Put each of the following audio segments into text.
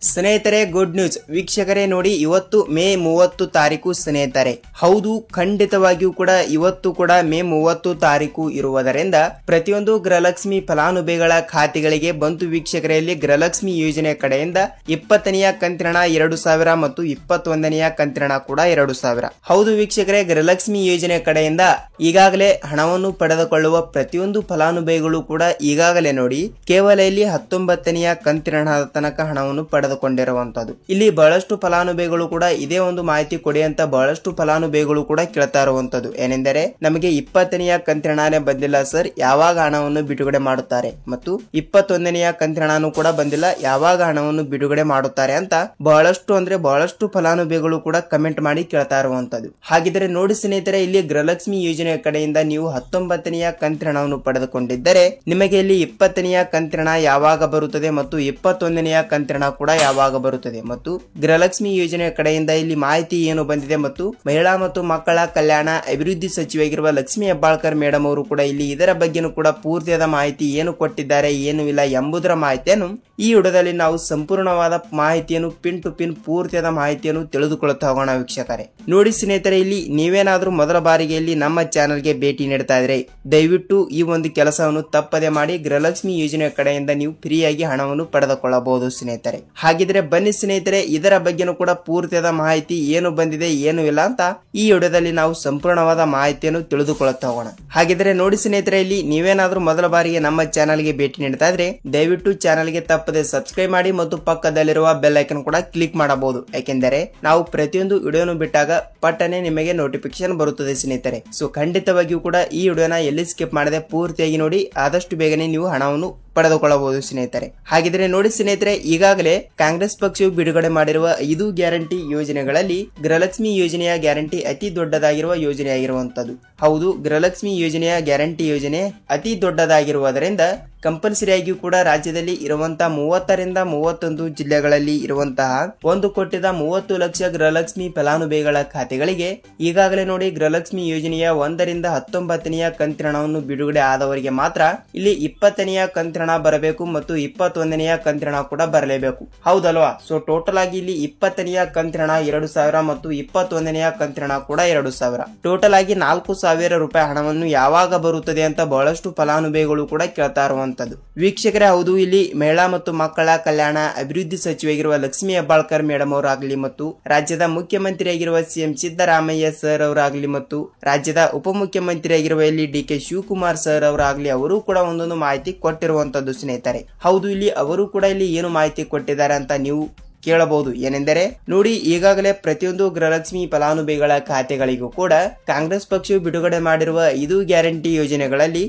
ಸ್ನೇಹಿತರೆ, good news ವೀಕ್ಷಕರೇ. ನೋಡಿ, ಇವತ್ತು ಮೇ 30 ತಾರೀಕು ಸ್ನೇಹಿತರೆ. ಹೌದು, ಖಂಡಿತವಾಗಿಯೂ ಕೂಡ ಇವತ್ತು ಕೂಡ ಮೇ 30 ತಾರೀಕು ಇರುವುದರಿಂದ ಪ್ರತಿಯೊಂದು ಗೃಹಲಕ್ಷ್ಮಿ ಫಲಾನುಭವಿಗಳ ಖಾತೆಗಳಿಗೆ ಬಂತು ವೀಕ್ಷಕರಲ್ಲಿ. ಗೃಹಲಕ್ಷ್ಮಿ ಯೋಜನೆ ಕಡೆಯಿಂದ 20ನೆಯ ಕಂತಿನ 2,000 ಮತ್ತು 21ನೆಯ ಕಂತಿನ ಕೂಡ 2,000. ಹೌದು ವೀಕ್ಷಕರೇ, ಗೃಹಲಕ್ಷ್ಮಿ ಯೋಜನೆ ಕಡೆಯಿಂದ ಈಗಾಗಲೇ ಹಣವನ್ನು ಪಡೆದುಕೊಳ್ಳುವ ಪ್ರತಿಯೊಂದು ಫಲಾನುಭವಿಗಳು ಕೂಡ ಈಗಾಗಲೇ ನೋಡಿ ಕೇವಲ ಇಲ್ಲಿ 19ನೆಯ ಕಂತಿನ ತನಕ ಹಣವನ್ನು ಪಡೆದುಕೊಂಡಿರುವಂತದ್ದು. ಇಲ್ಲಿ ಬಹಳಷ್ಟು ಫಲಾನುಭವಿಗಳು ಕೂಡ ಇದೇ ಒಂದು ಮಾಹಿತಿ ಕೊಡಿ ಅಂತ ಬಹಳಷ್ಟು ಫಲಾನುಭವಿಗಳು ಕೂಡ ಕೇಳ್ತಾ ಇರುವಂತದ್ದು ಏನೆಂದರೆ, ನಮಗೆ 20ನೆಯ ಕಂತಿನ ಹಣನೇ ಬಂದಿಲ್ಲ ಸರ್, ಯಾವಾಗ ಹಣವನ್ನು ಬಿಡುಗಡೆ ಮಾಡುತ್ತಾರೆ, ಮತ್ತು 21ನೆಯ ಕಂತಿನ ಹಣನೂ ಕೂಡ ಬಂದಿಲ್ಲ, ಯಾವಾಗ ಹಣವನ್ನು ಬಿಡುಗಡೆ ಮಾಡುತ್ತಾರೆ ಅಂತ ಬಹಳಷ್ಟು ಫಲಾನುಭವಿಗಳು ಕೂಡ ಕಮೆಂಟ್ ಮಾಡಿ ಕೇಳ್ತಾ ಇರುವಂತದ್ದು. ಹಾಗಿದ್ರೆ ನೋಡಿ ಸ್ನೇಹಿತರೆ, ಇಲ್ಲಿ ಗೃಹಲಕ್ಷ್ಮಿ ಯೋಜನೆ ಕಡೆಯಿಂದ ನೀವು 19ನೆಯ ಕಂತಿನ ಹಣವನ್ನು ಪಡೆದುಕೊಂಡಿದ್ದರೆ ನಿಮಗೆ ಇಲ್ಲಿ 20ನೆಯ ಕಂತಿನ ಹಣ ಯಾವಾಗ ಬರುತ್ತದೆ ಮತ್ತು 21ನೆಯ ಕಂತಿನ ಹಣ ಕೂಡ ಯಾವಾಗ ಬರುತ್ತದೆ, ಮತ್ತು ಗೃಹಲಕ್ಷ್ಮಿ ಯೋಜನೆ ಕಡೆಯಿಂದ ಇಲ್ಲಿ ಮಾಹಿತಿ ಏನು ಬಂದಿದೆ, ಮತ್ತು ಮಹಿಳಾ ಮತ್ತು ಮಕ್ಕಳ ಕಲ್ಯಾಣ ಅಭಿವೃದ್ಧಿ ಸಚಿವರಾಗಿರುವ ಲಕ್ಷ್ಮಿ ಹೆಬ್ಬಾಳ್ಕರ್ ಮೇಡಮ್ ಅವರು ಕೂಡ ಇಲ್ಲಿ ಇದರ ಬಗ್ಗೆನೂ ಕೂಡ ಪೂರ್ತಿಯಾದ ಮಾಹಿತಿ ಏನು ಕೊಟ್ಟಿದ್ದಾರೆ, ಏನು ಇಲ್ಲ ಎಂಬುದರ ಮಾಹಿತಿಯನ್ನು ಈ ವಿಡಿಯೋದಲ್ಲಿ ನಾವು ಸಂಪೂರ್ಣವಾದ ಮಾಹಿತಿಯನ್ನು ಪಿನ್ ಟು ಪಿನ್ ಪೂರ್ತಿಯಾದ ಮಾಹಿತಿಯನ್ನು ತಿಳಿದುಕೊಳ್ಳುತ್ತಾ ಹೋಗೋಣ ವೀಕ್ಷಕರೇ. ನೋಡಿ ಸ್ನೇಹಿತರೆ, ಇಲ್ಲಿ ನೀವೇನಾದ್ರೂ ಮೊದಲ ಬಾರಿಗೆ ಇಲ್ಲಿ ನಮ್ಮ ಚಾನೆಲ್ಗೆ ಭೇಟಿ ನೀಡ್ತಾ ಇದ್ರೆ ದಯವಿಟ್ಟು ಈ ಒಂದು ಕೆಲಸವನ್ನು ತಪ್ಪದೆ ಮಾಡಿ. ಗೃಹಲಕ್ಷ್ಮಿ ಯೋಜನೆ ಕಡೆಯಿಂದ ನೀವು ಫ್ರೀಯಾಗಿ ಹಣವನ್ನು ಪಡೆದುಕೊಳ್ಳಬಹುದು ಸ್ನೇಹಿತರೆ. ಹಾಗಿದ್ರೆ ಬನ್ನಿ ಸ್ನೇಹಿತರೆ, ಇದರ ಬಗ್ಗೆನೂ ಕೂಡ ಪೂರ್ತಿಯಾದ ಮಾಹಿತಿ ಏನು ಬಂದಿದೆ ಏನು ಇಲ್ಲ ಅಂತ ಈ ವಿಡಿಯೋದಲ್ಲಿ ನಾವು ಸಂಪೂರ್ಣವಾದ ಮಾಹಿತಿಯನ್ನು ತಿಳಿದುಕೊಳ್ಳುತ್ತಾ ಹೋಗೋಣ. ಹಾಗಿದ್ರೆ ನೋಡಿ ಸ್ನೇಹಿತರೆ, ಇಲ್ಲಿ ನೀವೇನಾದ್ರೂ ಮೊದಲ ಬಾರಿಗೆ ನಮ್ಮ ಚಾನೆಲ್ಗೆ ಭೇಟಿ ನೀಡ್ತಾ ಇದ್ರೆ ದಯವಿಟ್ಟು ಚಾನೆಲ್ಗೆ ತಪ್ಪದೆ ಸಬ್ಸ್ಕ್ರೈಬ್ ಮಾಡಿ ಮತ್ತು ಪಕ್ಕದಲ್ಲಿರುವ ಬೆಲ್ ಐಕನ್ ಕೂಡ ಕ್ಲಿಕ್ ಮಾಡಬಹುದು. ಯಾಕೆಂದರೆ ನಾವು ಪ್ರತಿಯೊಂದು ವಿಡಿಯೋನು ಬಿಟ್ಟಾಗ ಪಟ್ಟನೆ ನಿಮಗೆ ನೋಟಿಫಿಕೇಶನ್ ಬರುತ್ತದೆ ಸ್ನೇಹಿತರೆ. ಸೊ ಖಂಡಿತವಾಗಿಯೂ ಕೂಡ ಈ ವಿಡಿಯೋನ ಎಲ್ಲಿ ಸ್ಕಿಪ್ ಮಾಡದೆ ಪೂರ್ತಿಯಾಗಿ ನೋಡಿ, ಆದಷ್ಟು ಬೇಗನೆ ನೀವು ಹಣವನ್ನು ಪಡೆದುಕೊಳ್ಳಬಹುದು ಸ್ನೇಹಿತರೆ. ಹಾಗಿದ್ರೆ ನೋಡಿ ಸ್ನೇಹಿತರೆ, ಈಗಾಗಲೇ ಕಾಂಗ್ರೆಸ್ ಪಕ್ಷವು ಬಿಡುಗಡೆ ಮಾಡಿರುವ 5 ಗ್ಯಾರಂಟಿ ಯೋಜನೆಗಳಲ್ಲಿ ಗೃಹಲಕ್ಷ್ಮಿ ಯೋಜನೆಯ ಗ್ಯಾರಂಟಿ ಅತಿ ದೊಡ್ಡದಾಗಿರುವ ಯೋಜನೆಯಾಗಿರುವಂತದ್ದು. ಹೌದು, ಗೃಹಲಕ್ಷ್ಮಿ ಯೋಜನೆಯ ಗ್ಯಾರಂಟಿ ಯೋಜನೆ ಅತಿ ದೊಡ್ಡದಾಗಿರುವುದರಿಂದ ಕಂಪಲ್ಸರಿ ಆಗಿಯೂ ಕೂಡ ರಾಜ್ಯದಲ್ಲಿ ಇರುವಂತಹ 30 ರಿಂದ 31 ಜಿಲ್ಲೆಗಳಲ್ಲಿ ಇರುವಂತಹ 1,30,00,000 ಗೃಹಲಕ್ಷ್ಮಿ ಫಲಾನುಭವಿಗಳ ಖಾತೆಗಳಿಗೆ ಈಗಾಗಲೇ ನೋಡಿ ಗೃಹಲಕ್ಷ್ಮಿ ಯೋಜನೆಯ 1 ರಿಂದ 19ನೆಯ ಕಂತಿನ ಹಣವನ್ನು ಬಿಡುಗಡೆ ಆದವರಿಗೆ ಮಾತ್ರ ಇಲ್ಲಿ 20ನೆಯ ಕಂತಿನ ಹಣ ಬರಬೇಕು ಮತ್ತು 21ನೆಯ ಕಂತಿನ ಹಣ ಕೂಡ ಬರಲೇಬೇಕು. ಹೌದಲ್ವಾ? ಸೊ ಟೋಟಲ್ ಆಗಿ ಇಲ್ಲಿ 20ನೆಯ ಕಂತಿನ ಹಣ 2,000 ಮತ್ತು 21ನೆಯ ಕಂತಿನ ಹಣ ಕೂಡ 2,000. ಟೋಟಲ್ ಆಗಿ 4,000 ರೂಪಾಯಿ ಹಣವನ್ನು ಯಾವಾಗ ಬರುತ್ತದೆ ಅಂತ ಬಹಳಷ್ಟು ಫಲಾನುಭವಿಗಳು ಕೂಡ ಕೇಳ್ತಾ ಇರುವಂತದ್ದು. ವೀಕ್ಷಕರೇ, ಹೌದು, ಇಲ್ಲಿ ಮಹಿಳಾ ಮತ್ತು ಮಕ್ಕಳ ಕಲ್ಯಾಣ ಅಭಿವೃದ್ಧಿ ಸಚಿವರಾಗಿರುವ ಲಕ್ಷ್ಮಿ ಹೆಬ್ಬಾಳ್ಕರ್ ಮೇಡಮ್ ಅವರಾಗಲಿ ಮತ್ತು ರಾಜ್ಯದ ಮುಖ್ಯಮಂತ್ರಿಯಾಗಿರುವ ಸಿಎಂ ಸಿದ್ದರಾಮಯ್ಯ ಸರ್ ಅವರಾಗಲಿ ಮತ್ತು ರಾಜ್ಯದ ಉಪಮುಖ್ಯಮಂತ್ರಿಯಾಗಿರುವ ಇಲ್ಲಿ ಡಿ.ಕೆ. ಶಿವಕುಮಾರ್ ಸರ್ ಅವರಾಗಲಿ ಅವರು ಕೂಡ ಒಂದೊಂದು ಮಾಹಿತಿ ಕೊಟ್ಟಿರುವಂತದ್ದು ಸ್ನೇಹಿತರೆ. ಹೌದು, ಇಲ್ಲಿ ಅವರು ಕೂಡ ಇಲ್ಲಿ ಏನು ಮಾಹಿತಿ ಕೊಟ್ಟಿದ್ದಾರೆ ಅಂತ ನೀವು ಕೇಳಬಹುದು. ಏನೆಂದರೆ ನೋಡಿ, ಈಗಾಗಲೇ ಪ್ರತಿಯೊಂದು ಗೃಹಲಕ್ಷ್ಮಿ ಫಲಾನುಭವಿಗಳ ಖಾತೆಗಳಿಗೂ ಕೂಡ ಕಾಂಗ್ರೆಸ್ ಪಕ್ಷವು ಬಿಡುಗಡೆ ಮಾಡಿರುವ 5 ಗ್ಯಾರಂಟಿ ಯೋಜನೆಗಳಲ್ಲಿ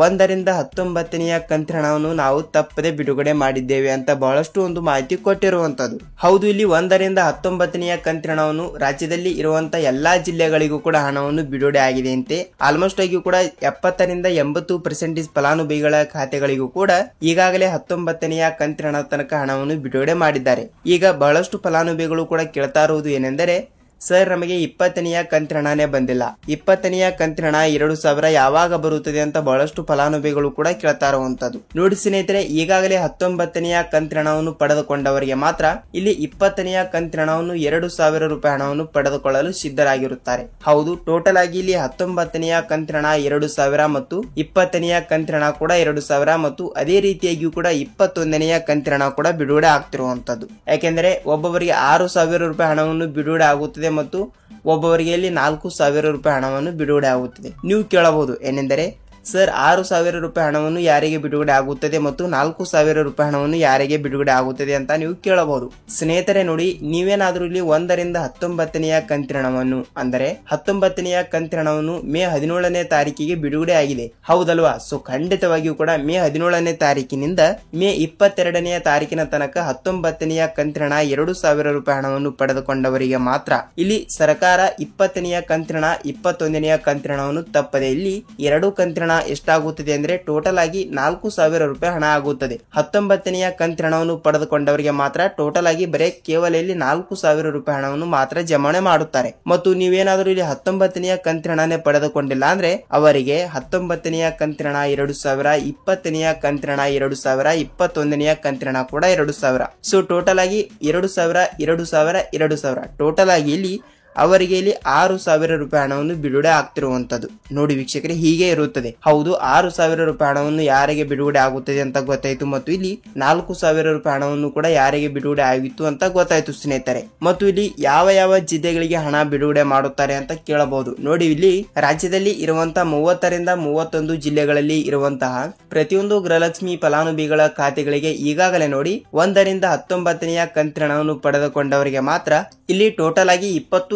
1 ರಿಂದ 19ನೆಯ ಕಂತಿನ ಹಣವನ್ನು ನಾವು ತಪ್ಪದೆ ಬಿಡುಗಡೆ ಮಾಡಿದ್ದೇವೆ ಅಂತ ಬಹಳಷ್ಟು ಒಂದು ಮಾಹಿತಿ ಕೊಟ್ಟಿರುವಂತದ್ದು. ಹೌದು, ಇಲ್ಲಿ 1 ರಿಂದ 19ನೆಯ ಕಂತಿನ ಹಣವನ್ನು ರಾಜ್ಯದಲ್ಲಿ ಇರುವಂತಹ ಎಲ್ಲಾ ಜಿಲ್ಲೆಗಳಿಗೂ ಕೂಡ ಹಣವನ್ನು ಬಿಡುಗಡೆ ಆಗಿದೆ ಅಂತೆ. ಆಲ್ಮೋಸ್ಟ್ ಆಗಿ ಕೂಡ 70 ರಿಂದ 80% ಫಲಾನುಭವಿಗಳ ಖಾತೆಗಳಿಗೂ ಕೂಡ ಈಗಾಗಲೇ 19ನೆಯ ಕಂತಿನ ಹಣ ತನಕ ಹಣವನ್ನು ಬಿಡುಗಡೆ ಮಾಡಿದ್ದಾರೆ. ಈಗ ಬಹಳಷ್ಟು ಫಲಾನುಭವಿಗಳು ಕೂಡ ಕೇಳ್ತಾ ಇರುವುದು ಏನೆಂದರೆ, ಸರ್, ನಮಗೆ 20ನೆಯ ಕಂತಿನ ಹಣನೇ ಬಂದಿಲ್ಲ, 20ನೆಯ ಕಂತಿನ ಹಣ 2,000 ಯಾವಾಗ ಬರುತ್ತದೆ ಅಂತ ಬಹಳಷ್ಟು ಫಲಾನುಭವಿಗಳು ಕೂಡ ಕೇಳ್ತಾ ಇರುವಂತದ್ದು. ನೋಡಿ ಸ್ನೇಹಿತರೆ, ಈಗಾಗಲೇ 19ನೆಯ ಕಂತಿನ ಹಣವನ್ನು ಪಡೆದುಕೊಂಡವರಿಗೆ ಮಾತ್ರ ಇಲ್ಲಿ 20ನೆಯ ಕಂತಿನ ಹಣವನ್ನು 2,000 ರೂಪಾಯಿ ಹಣವನ್ನು ಪಡೆದುಕೊಳ್ಳಲು ಸಿದ್ಧರಾಗಿರುತ್ತಾರೆ. ಹೌದು, ಟೋಟಲ್ ಆಗಿ ಇಲ್ಲಿ 19ನೆಯ ಕಂತಿನ ಹಣ 2,000 ಮತ್ತು 20ನೆಯ ಕಂತಿನ ಹಣ ಕೂಡ 2,000 ಮತ್ತು ಅದೇ ರೀತಿಯಾಗಿಯೂ ಕೂಡ 21ನೆಯ ಕಂತಿನ ಹಣ ಕೂಡ ಬಿಡುಗಡೆ ಆಗ್ತಿರುವಂತದ್ದು. ಯಾಕೆಂದರೆ ಒಬ್ಬೊಬ್ಬರಿಗೆ 6,000 ರೂಪಾಯಿ ಹಣವನ್ನು ಬಿಡುಗಡೆ ಆಗುತ್ತದೆ ಮತ್ತು ಒಬ್ಬೊಬ್ಬರಿಗೆ ಇಲ್ಲಿ 4,000 ರೂಪಾಯಿ ಹಣವನ್ನು ಬಿಡುಗಡೆ ಆಗುತ್ತದೆ. ನೀವು ಕೇಳಬಹುದು ಏನೆಂದರೆ, ಸರ್, 6,000 ರೂಪಾಯಿ ಹಣವನ್ನು ಯಾರಿಗೆ ಬಿಡುಗಡೆ ಆಗುತ್ತದೆ ಮತ್ತು 4,000 ರೂಪಾಯಿ ಹಣವನ್ನು ಯಾರಿಗೆ ಬಿಡುಗಡೆ ಆಗುತ್ತದೆ ಅಂತ ನೀವು ಕೇಳಬಹುದು. ಸ್ನೇಹಿತರೆ ನೋಡಿ, ನೀವೇನಾದ್ರೂ ಇಲ್ಲಿ 1 ರಿಂದ 19ನೆಯ ಕಂತಿನ ಹಣವನ್ನು ಅಂದರೆ 19ನೆಯ ಕಂತಿನ ಹಣವನ್ನು ಮೇ 17ನೇ ತಾರೀಕಿಗೆ ಬಿಡುಗಡೆ ಆಗಿದೆ. ಹೌದಲ್ವಾ? ಸೊ ಖಂಡಿತವಾಗಿಯೂ ಕೂಡ ಮೇ 17ನೇ ತಾರೀಕಿನಿಂದ ಮೇ 22ನೇ ತಾರೀಕಿನ ತನಕ 19ನೆಯ ಕಂತಿನ ಹಣ 2,000 ರೂಪಾಯಿ ಹಣವನ್ನು ಪಡೆದುಕೊಂಡವರಿಗೆ ಮಾತ್ರ ಇಲ್ಲಿ ಸರ್ಕಾರ 20ನೆಯ ಕಂತಿನ ಹಣ 21ನೆಯ ಕಂತಿನ ಹಣವನ್ನು ತಪ್ಪದೆ ಇಲ್ಲಿ 2 ಕಂತಿನ ಹಣ ಎಷ್ಟಾಗುತ್ತದೆ ಅಂದ್ರೆ ಟೋಟಲ್ ಆಗಿ 4,000 ರೂಪಾಯಿ ಹಣ ಆಗುತ್ತದೆ. 19ನೆಯ ಕಂತಿನ ಹಣವನ್ನು ಪಡೆದುಕೊಂಡವರಿಗೆ ಮಾತ್ರ ಟೋಟಲ್ ಆಗಿ ಬರೀ ಕೇವಲ ಇಲ್ಲಿ 4,000 ರೂಪಾಯಿ ಹಣವನ್ನು ಮಾತ್ರ ಜಮಾವಣೆ ಮಾಡುತ್ತಾರೆ. ಮತ್ತು ನೀವೇನಾದರೂ ಇಲ್ಲಿ 19ನೆಯ ಕಂತಿನ ಹಣನೇ ಪಡೆದುಕೊಂಡಿಲ್ಲ ಅಂದ್ರೆ ಅವರಿಗೆ 19ನೆಯ ಕಂತಿನ ಹಣ 2,000, 20ನೆಯ ಕಂತಿನ ಹಣ 2,000, 21ನೆಯ ಕಂತಿನ ಹಣ ಕೂಡ 2,000. ಸೊ ಟೋಟಲ್ ಆಗಿ 2,000, 2,000, 2,000 ಟೋಟಲ್ ಆಗಿ ಇಲ್ಲಿ ಅವರಿಗೆ ಇಲ್ಲಿ 6,000 ರೂಪಾಯಿ ಹಣವನ್ನು ಬಿಡುಗಡೆ ಆಗ್ತಿರುವಂತದ್ದು. ನೋಡಿ ವೀಕ್ಷಕರೇ, ಹೀಗೆ ಇರುತ್ತದೆ. ಹೌದು, 6,000 ರೂಪಾಯಿ ಹಣವನ್ನು ಯಾರಿಗೆ ಬಿಡುಗಡೆ ಆಗುತ್ತದೆ ಅಂತ ಗೊತ್ತಾಯ್ತು. ಮತ್ತು ಇಲ್ಲಿ 4,000 ರೂಪಾಯಿ ಹಣವನ್ನು ಕೂಡ ಯಾರಿಗೆ ಬಿಡುಗಡೆ ಆಗಿತ್ತು ಅಂತ ಗೊತ್ತಾಯ್ತು ಸ್ನೇಹಿತರೆ. ಮತ್ತು ಇಲ್ಲಿ ಯಾವ ಯಾವ ಜಿಲ್ಲೆಗಳಿಗೆ ಹಣ ಬಿಡುಗಡೆ ಮಾಡುತ್ತಾರೆ ಅಂತ ಕೇಳಬಹುದು. ನೋಡಿ, ಇಲ್ಲಿ ರಾಜ್ಯದಲ್ಲಿ ಇರುವಂತಹ 30ರಿಂದ 31 ಜಿಲ್ಲೆಗಳಲ್ಲಿ ಇರುವಂತಹ ಪ್ರತಿಯೊಂದು ಗೃಹಲಕ್ಷ್ಮಿ ಫಲಾನುಭವಿಗಳ ಖಾತೆಗಳಿಗೆ ಈಗಾಗಲೇ ನೋಡಿ 1ರಿಂದ 19ನೆಯ ಕಂತಿನ ಹಣವನ್ನು ಪಡೆದುಕೊಂಡವರಿಗೆ ಮಾತ್ರ ಇಲ್ಲಿ ಟೋಟಲ್ ಆಗಿ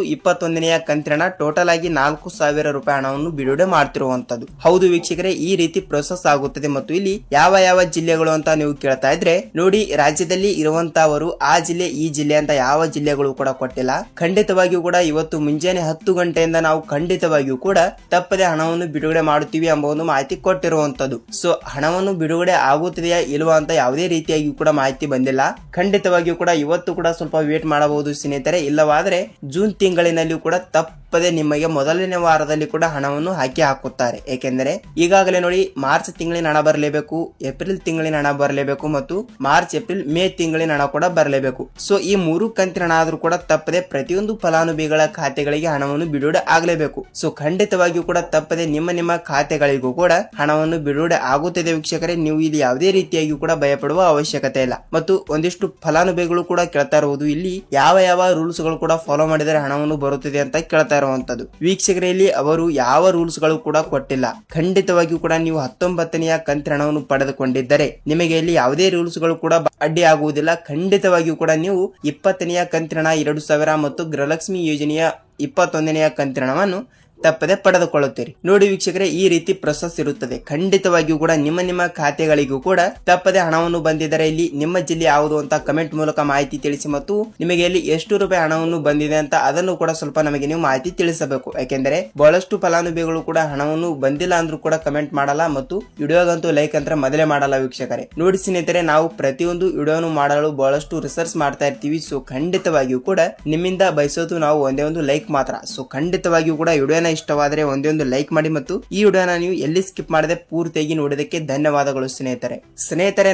21ನೆಯ ಕಂತಿನ ಹಣ ಟೋಟಲ್ ಆಗಿ 4,000 ರೂಪಾಯಿ ಹಣವನ್ನು ಬಿಡುಗಡೆ ಮಾಡ್ತಿರುವಂತದ್ದು. ಹೌದು ವೀಕ್ಷಕರೇ, ಈ ರೀತಿ ಪ್ರೊಸೆಸ್ ಆಗುತ್ತದೆ. ಮತ್ತು ಇಲ್ಲಿ ಯಾವ ಯಾವ ಜಿಲ್ಲೆಗಳು ಅಂತ ನೀವು ಕೇಳ್ತಾ ಇದ್ರೆ ನೋಡಿ, ರಾಜ್ಯದಲ್ಲಿ ಇರುವಂತವರು ಆ ಜಿಲ್ಲೆ ಈ ಜಿಲ್ಲೆ ಅಂತ ಯಾವ ಜಿಲ್ಲೆಗಳು ಕೂಡ ಕೊಟ್ಟಿಲ್ಲ. ಖಂಡಿತವಾಗಿಯೂ ಕೂಡ ಇವತ್ತು ಮುಂಜಾನೆ 10 ಗಂಟೆಯಿಂದ ನಾವು ಖಂಡಿತವಾಗಿಯೂ ಕೂಡ ತಪ್ಪದೆ ಹಣವನ್ನು ಬಿಡುಗಡೆ ಮಾಡುತ್ತೀವಿ ಎಂಬ ಒಂದು ಮಾಹಿತಿ ಕೊಟ್ಟಿರುವಂತದ್ದು. ಸೊ ಹಣವನ್ನು ಬಿಡುಗಡೆ ಆಗುತ್ತದೆಯಾ ಇಲ್ವಾ ಅಂತ ಯಾವುದೇ ರೀತಿಯಾಗಿ ಕೂಡ ಮಾಹಿತಿ ಬಂದಿಲ್ಲ. ಖಂಡಿತವಾಗಿಯೂ ಕೂಡ ಇವತ್ತು ಕೂಡ ಸ್ವಲ್ಪ ವೇಟ್ ಮಾಡಬಹುದು ಸ್ನೇಹಿತರೆ. ಇಲ್ಲವಾದ್ರೆ ಜೂನ್ ತಿಂಗಳಿನಲ್ಲಿ ಕೂಡ ತಪ್ಪದೆ ನಿಮಗೆ ಮೊದಲನೇ ವಾರದಲ್ಲಿ ಕೂಡ ಹಣವನ್ನು ಹಾಕುತ್ತಾರೆ. ಏಕೆಂದರೆ ಈಗಾಗಲೇ ನೋಡಿ ಮಾರ್ಚ್ ತಿಂಗಳಿನ ಹಣ ಬರಲೇಬೇಕು, ಏಪ್ರಿಲ್ ತಿಂಗಳಿನ ಹಣ ಬರಲೇಬೇಕು ಮತ್ತು ಮಾರ್ಚ್, ಏಪ್ರಿಲ್, ಮೇ ತಿಂಗಳಿನ ಹಣ ಕೂಡ ಬರಲೇಬೇಕು. ಸೊ ಈ 3 ಕಂತಿನ ಹಣ ಆದ್ರೂ ಕೂಡ ತಪ್ಪದೆ ಪ್ರತಿಯೊಂದು ಫಲಾನುಭವಿಗಳ ಖಾತೆಗಳಿಗೆ ಹಣವನ್ನು ಬಿಡುಗಡೆ ಆಗಲೇಬೇಕು. ಸೊ ಖಂಡಿತವಾಗಿಯೂ ಕೂಡ ತಪ್ಪದೆ ನಿಮ್ಮ ಖಾತೆಗಳಿಗೂ ಕೂಡ ಹಣವನ್ನು ಬಿಡುಗಡೆ ಆಗುತ್ತದೆ ವೀಕ್ಷಕರೇ. ನೀವು ಇಲ್ಲಿ ಯಾವುದೇ ರೀತಿಯಾಗಿ ಕೂಡ ಭಯಪಡುವ ಅವಶ್ಯಕತೆ ಇಲ್ಲ. ಮತ್ತು ಒಂದಿಷ್ಟು ಫಲಾನುಭವಿಗಳು ಕೂಡ ಕೇಳ್ತಾ ಇರುವುದು ಇಲ್ಲಿ ಯಾವ ರೂಲ್ಸ್ ಗಳು ಕೂಡ ಫಾಲೋ ಮಾಡಿದರೆ ಹಣವನ್ನು ಬರುತ್ತದೆ ಅಂತ ಕೇಳ್ತಾ ಇರುವಂತದ್ದು. ವೀಕ್ಷಕರಲ್ಲಿ ಅವರು ಯಾವ ರೂಲ್ಸ್ ಗಳು ಕೂಡ ಕೊಟ್ಟಿಲ್ಲ. ಖಂಡಿತವಾಗಿಯೂ ಕೂಡ ನೀವು 19ನೆಯ ಕಂತಿನ ಹಣವನ್ನು ಪಡೆದುಕೊಂಡಿದ್ದರೆ ನಿಮಗೆ ಇಲ್ಲಿ ಯಾವುದೇ ರೂಲ್ಸ್ ಗಳು ಕೂಡ ಅಡ್ಡಿ ಆಗುವುದಿಲ್ಲ. ಖಂಡಿತವಾಗಿಯೂ ಕೂಡ ನೀವು 20ನೆಯ ಕಂತಿನ ಹಣ 2,000 ಮತ್ತು ಗೃಹಲಕ್ಷ್ಮಿ ಯೋಜನೆಯ 21ನೆಯ ಕಂತಿನ ಹಣವನ್ನು ತಪ್ಪದೆ ಪಡೆದುಕೊಳ್ಳುತ್ತೀರಿ. ನೋಡಿ ವೀಕ್ಷಕರೇ, ಈ ರೀತಿ ಪ್ರೊಸೆಸ್ ಇರುತ್ತದೆ. ಖಂಡಿತವಾಗಿಯೂ ಕೂಡ ನಿಮ್ಮ ಖಾತೆಗಳಿಗೂ ಕೂಡ ತಪ್ಪದೆ ಹಣವನ್ನು ಬಂದಿದ್ದರೆ ಇಲ್ಲಿ ನಿಮ್ಮ ಜಿಲ್ಲೆ ಯಾವುದು ಅಂತ ಕಮೆಂಟ್ ಮೂಲಕ ಮಾಹಿತಿ ತಿಳಿಸಿ. ಮತ್ತು ನಿಮಗೆ ಇಲ್ಲಿ ಎಷ್ಟು ರೂಪಾಯಿ ಹಣವನ್ನು ಬಂದಿದೆ ಅಂತ ಅದನ್ನು ಕೂಡ ಸ್ವಲ್ಪ ನಮಗೆ ನೀವು ಮಾಹಿತಿ ತಿಳಿಸಬೇಕು. ಯಾಕೆಂದರೆ ಬಹಳಷ್ಟು ಫಲಾನುಭವಿಗಳು ಕೂಡ ಹಣವನ್ನು ಬಂದಿಲ್ಲ ಅಂದ್ರೂ ಕೂಡ ಕಮೆಂಟ್ ಮಾಡಲ್ಲ ಮತ್ತು ವಿಡಿಯೋಗಂತೂ ಲೈಕ್ ಅಂತ ಮೊದಲೇ ಮಾಡಲ್ಲ ವೀಕ್ಷಕರೇ. ನೋಡಿ ಸ್ನೇಹಿತರೆ, ನಾವು ಪ್ರತಿಯೊಂದು ವಿಡಿಯೋನು ಮಾಡಲು ಬಹಳಷ್ಟು ರಿಸರ್ಚ್ ಮಾಡ್ತಾ ಇರ್ತೀವಿ. ಸೊ ಖಂಡಿತವಾಗಿಯೂ ಕೂಡ ನಿಮ್ಮಿಂದ ಬಯಸೋದು ನಾವು ಒಂದೇ ಒಂದು ಲೈಕ್ ಮಾತ್ರ. ಸೊ ಖಂಡಿತವಾಗಿಯೂ ಕೂಡ ವಿಡಿಯೋನ ಇಷ್ಟವಾದರೆ ಒಂದೇ ಒಂದು ಲೈಕ್ ಮಾಡಿ ಮತ್ತು ಈ ವಿಡಿಯೋನ ನೀವು ಎಲ್ಲಿ ಸ್ಕಿಪ್ ಮಾಡದೆ ಪೂರ್ತಿಯಾಗಿ ನೋಡಿದಕ್ಕೆ ಧನ್ಯವಾದಗಳು ಸ್ನೇಹಿತರೆ.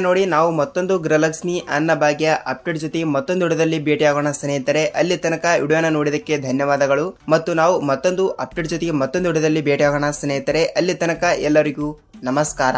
ನೋಡಿ, ನಾವು ಮತ್ತೊಂದು ಗೃಹಲಕ್ಷ್ಮಿ ಅನ್ನಭಾಗ್ಯ ಅಪ್ಡೇಟ್ ಜೊತೆ ಮತ್ತೊಂದು ವಿಡಿಯೋದಲ್ಲಿ ಭೇಟಿಯಾಗೋಣ ಸ್ನೇಹಿತರೆ. ಅಲ್ಲಿ ತನಕ ವಿಡಿಯೋನ ನೋಡಿದಕ್ಕೆ ಧನ್ಯವಾದಗಳು ಮತ್ತು ನಾವು ಮತ್ತೊಂದು ಅಪ್ಡೇಟ್ ಜೊತೆಗೆ ಮತ್ತೊಂದು ವಿಡಿಯೋದಲ್ಲಿ ಭೇಟಿಯಾಗೋಣ ಸ್ನೇಹಿತರೆ. ಅಲ್ಲಿ ತನಕ ಎಲ್ಲರಿಗೂ ನಮಸ್ಕಾರ.